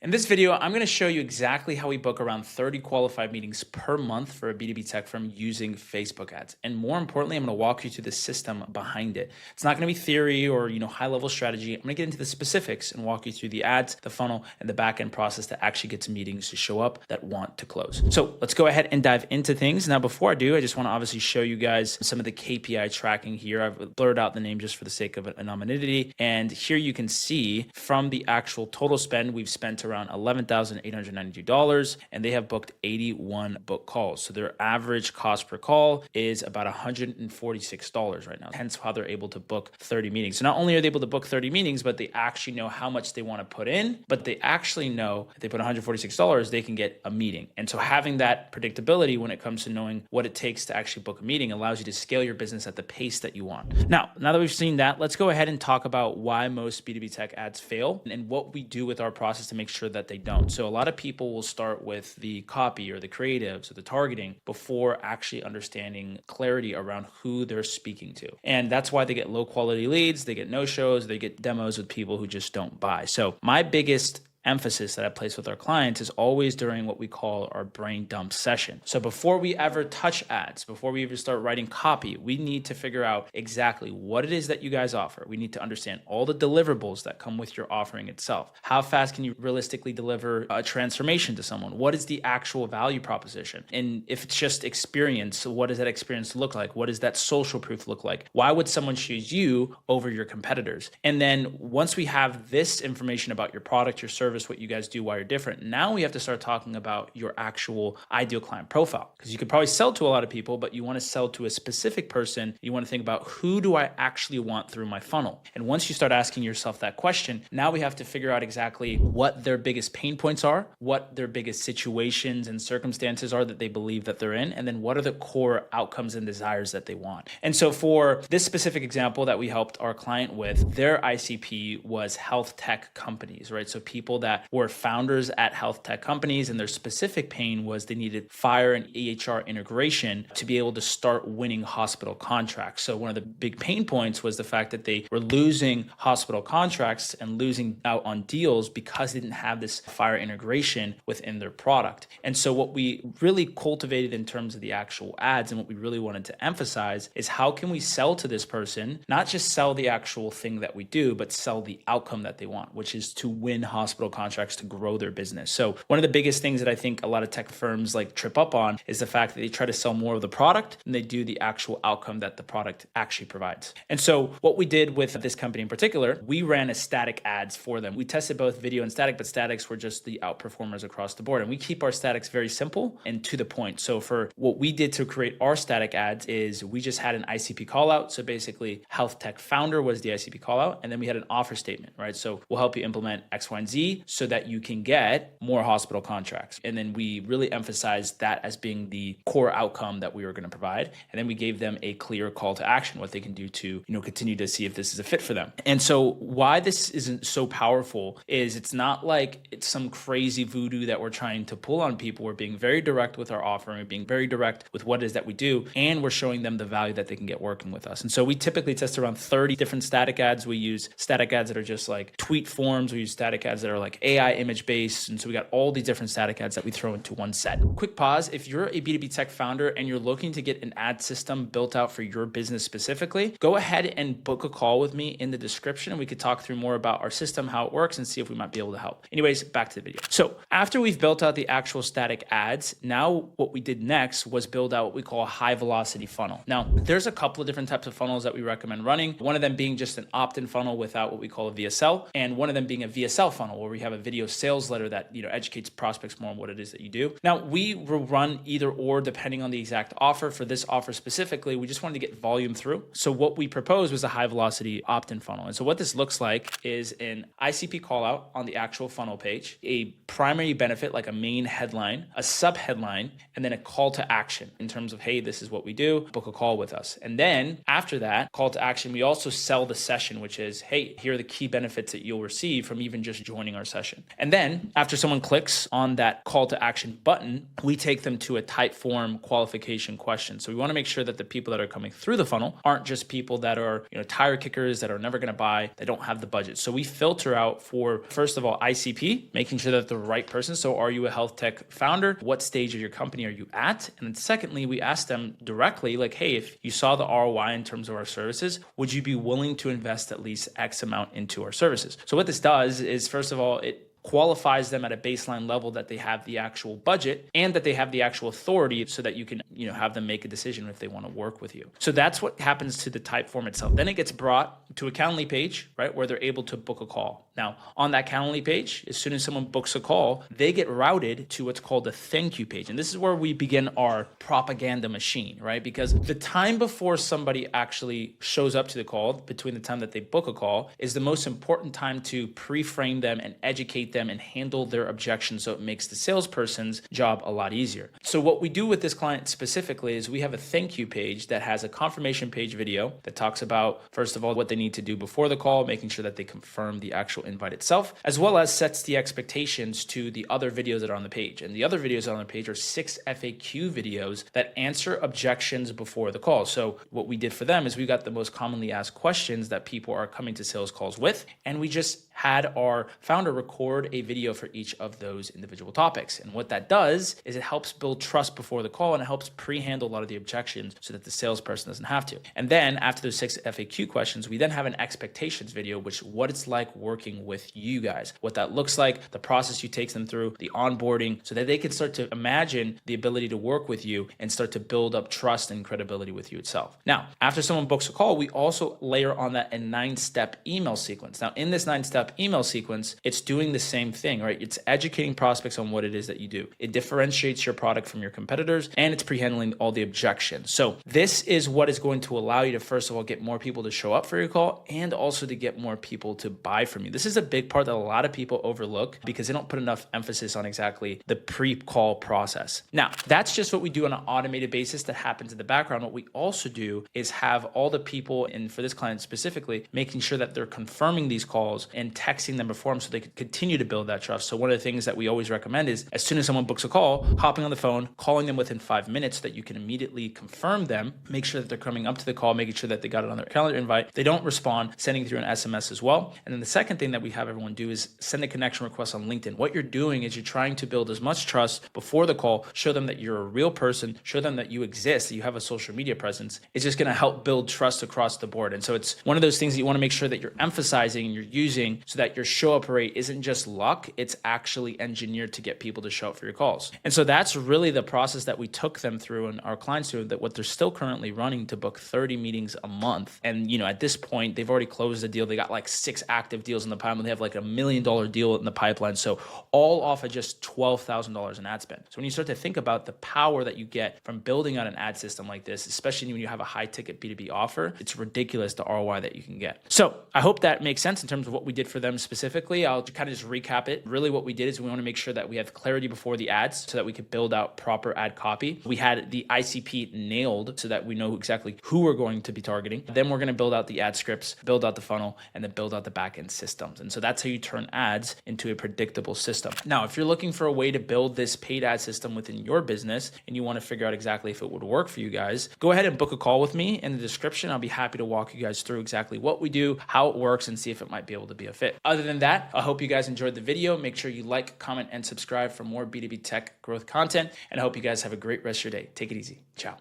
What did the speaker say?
In this video, I'm going to show you exactly how we book around 30 qualified meetings per month for a B2B tech firm using Facebook ads. And more importantly, I'm going to walk you through the system behind it. It's not going to be theory or, high-level strategy. I'm going to get into the specifics and walk you through the ads, the funnel, and the back-end process that actually gets meetings to show up that want to close. So let's go ahead and dive into things. Now, before I do, I just want to obviously show you guys some of the KPI tracking here. I've blurred out the name just for the sake of anonymity. And here you can see from the actual total spend, we've spent around $11,892, and they have booked 81 book calls. So their average cost per call is about $146 right now. Hence how they're able to book 30 meetings. So not only are they able to book 30 meetings, but they actually know how much they want to put in, but they actually know if they put $146, they can get a meeting. And so having that predictability when it comes to knowing what it takes to actually book a meeting allows you to scale your business at the pace that you want. Now that we've seen that, let's go ahead and talk about why most B2B tech ads fail and what we do with our process to make sure that they don't. So a lot of people will start with the copy or the creatives or the targeting before actually understanding clarity around who they're speaking to. And that's why they get low quality leads, they get no-shows, they get demos with people who just don't buy. So my biggest emphasis that I place with our clients is always during what we call our brain dump session. So before we ever touch ads, before we even start writing copy, we need to figure out exactly what it is that you guys offer. We need to understand all the deliverables that come with your offering itself. How fast can you realistically deliver a transformation to someone? What is the actual value proposition? And if it's just experience, what does that experience look like? What does that social proof look like? Why would someone choose you over your competitors? And then once we have this information about your product, your service, what you guys do, why you're different, now we have to start talking about your actual ideal client profile, because you could probably sell to a lot of people, but you want to sell to a specific person. You want to think about, who do I actually want through my funnel? And once you start asking yourself that question, now we have to figure out exactly what their biggest pain points are, what their biggest situations and circumstances are that they believe that they're in, and then what are the core outcomes and desires that they want. And so for this specific example that we helped our client with, their ICP was health tech companies, right? So people that were founders at health tech companies, and their specific pain was they needed FHIR and EHR integration to be able to start winning hospital contracts. So one of the big pain points was the fact that they were losing hospital contracts and losing out on deals because they didn't have this FHIR integration within their product. And so what we really cultivated in terms of the actual ads and what we really wanted to emphasize is, how can we sell to this person, not just sell the actual thing that we do, but sell the outcome that they want, which is to win hospital contracts to grow their business. So one of the biggest things that I think a lot of tech firms trip up on is the fact that they try to sell more of the product than they do the actual outcome that the product actually provides. And so what we did with this company in particular, we ran a static ads for them. We tested both video and static, but statics were just the outperformers across the board. And we keep our statics very simple and to the point. So for what we did to create our static ads is we just had an ICP call out. So basically health tech founder was the ICP call out. And then we had an offer statement, right? So we'll help you implement X, Y, and Z so that you can get more hospital contracts. And then we really emphasized that as being the core outcome that we were going to provide. And then we gave them a clear call to action, what they can do to, continue to see if this is a fit for them. And so why this isn't so powerful is, it's not like it's some crazy voodoo that we're trying to pull on people. We're being very direct with our offering, we're being very direct with what it is that we do, and we're showing them the value that they can get working with us. And so we typically test around 30 different static ads. We use static ads that are just like tweet forms. We use static ads that are like AI image based. And so we got all these different static ads that we throw into one set. Quick pause. If you're a B2B tech founder and you're looking to get an ad system built out for your business specifically, go ahead and book a call with me in the description, and we could talk through more about our system, how it works, and see if we might be able to help. Anyways, back to the video. So after we've built out the actual static ads, now what we did next was build out what we call a high velocity funnel. Now, there's a couple of different types of funnels that we recommend running. One of them being just an opt-in funnel without what we call a VSL, and one of them being a VSL funnel where we have a video sales letter that educates prospects more on what it is that you do. Now, we will run either or depending on the exact offer. For this offer specifically, we just wanted to get volume through. So what we proposed was a high velocity opt-in funnel. And so what this looks like is an ICP call out on the actual funnel page, a primary benefit like a main headline, a sub headline, and then a call to action in terms of, hey, this is what we do, book a call with us. And then after that call to action, we also sell the session, which is, hey, here are the key benefits that you'll receive from even just joining our session. And then after someone clicks on that call to action button, we take them to a Typeform qualification question. So we want to make sure that the people that are coming through the funnel aren't just people that are, tire kickers that are never going to buy, they don't have the budget. So we filter out for, first of all, ICP, making sure that the right person. So are you a health tech founder? What stage of your company are you at? And then secondly, we ask them directly, like, hey, if you saw the ROI in terms of our services, would you be willing to invest at least X amount into our services? So what this does is, first of all, it qualifies them at a baseline level that they have the actual budget and that they have the actual authority so that you can, have them make a decision if they want to work with you. So that's what happens to the Typeform itself. Then it gets brought to a Calendly page, right, where they're able to book a call. Now, on that Calendly page, as soon as someone books a call, they get routed to what's called a thank you page. And this is where we begin our propaganda machine, right? Because the time before somebody actually shows up to the call, between the time that they book a call, is the most important time to pre-frame them and educate them and handle their objections, so it makes the salesperson's job a lot easier. So what we do with this client specifically is we have a thank you page that has a confirmation page video that talks about, first of all, what they need to do before the call, making sure that they confirm the actual invite itself, as well as sets the expectations to the other videos that are on the page. And the other videos on the page are 6 FAQ videos that answer objections before the call. So what we did for them is we got the most commonly asked questions that people are coming to sales calls with, and we just had our founder record a video for each of those individual topics. And what that does is it helps build trust before the call, and it helps pre-handle a lot of the objections so that the salesperson doesn't have to. And then after those 6 FAQ questions, we then have an expectations video, which what it's like working with you guys, what that looks like, the process you take them through, the onboarding, so that they can start to imagine the ability to work with you and start to build up trust and credibility with you itself. Now, after someone books a call, we also layer on that a 9-step email sequence. Now, in this 9-step email sequence, it's doing the same thing, right? It's educating prospects on what it is that you do. It differentiates your product from your competitors, and it's pre-handling all the objections. So this is what is going to allow you to, first of all, get more people to show up for your call and also to get more people to buy from you. This is a big part that a lot of people overlook because they don't put enough emphasis on exactly the pre-call process. Now, that's just what we do on an automated basis that happens in the background. What we also do is have all the people, and for this client specifically, making sure that they're confirming these calls and texting them before them so they can continue to build that trust. So one of the things that we always recommend is as soon as someone books a call, hopping on the phone, calling them within 5 minutes so that you can immediately confirm them, make sure that they're coming up to the call, making sure that they got it on their calendar invite. They don't respond, sending through an SMS as well. And then the second thing that we have everyone do is send a connection request on LinkedIn. What you're doing is you're trying to build as much trust before the call, show them that you're a real person, show them that you exist, that you have a social media presence. It's just going to help build trust across the board. And so it's one of those things that you want to make sure that you're emphasizing and you're using so that your show up rate isn't just luck, it's actually engineered to get people to show up for your calls. And so that's really the process that we took them through and our clients through, that what they're still currently running to book 30 meetings a month. And, at this point, they've already closed a deal. They got like 6 active deals in the pipeline. They have like $1 million deal in the pipeline. So all off of just $12,000 in ad spend. So when you start to think about the power that you get from building out an ad system like this, especially when you have a high ticket B2B offer, it's ridiculous the ROI that you can get. So I hope that makes sense in terms of what we did for them specifically. I'll kind of just recap it. Really what we did is we want to make sure that we have clarity before the ads so that we could build out proper ad copy. We had the ICP nailed so that we know exactly who we're going to be targeting. Then we're going to build out the ad scripts, build out the funnel, and then build out the backend systems. And so that's how you turn ads into a predictable system. Now, if you're looking for a way to build this paid ad system within your business and you want to figure out exactly if it would work for you guys, go ahead and book a call with me in the description. I'll be happy to walk you guys through exactly what we do, how it works, and see if it might be able to be a fit. Other than that, I hope you guys enjoyed the video. Make sure you like, comment, and subscribe for more B2B tech growth content. And I hope you guys have a great rest of your day. Take it easy. Ciao.